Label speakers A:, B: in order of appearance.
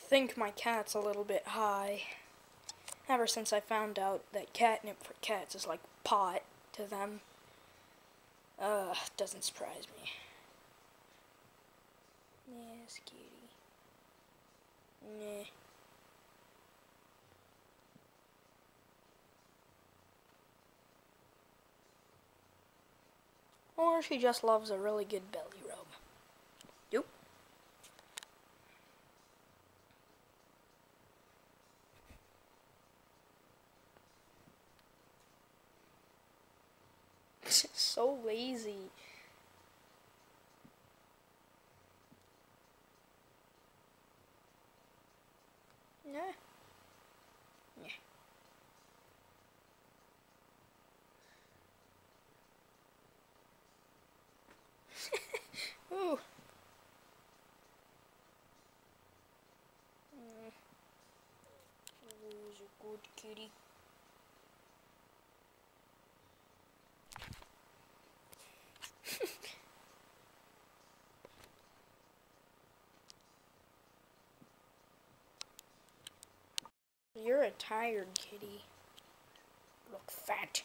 A: think my cat's a little bit high. Ever since I found out that catnip for cats is like pot to them. Doesn't surprise me. Yes, kitty. Nah. Or she just loves a really good belly rub. Yep. So lazy. Nah. Yeah. Ooh. Who's a good kitty? You're a tired kitty. Look fat.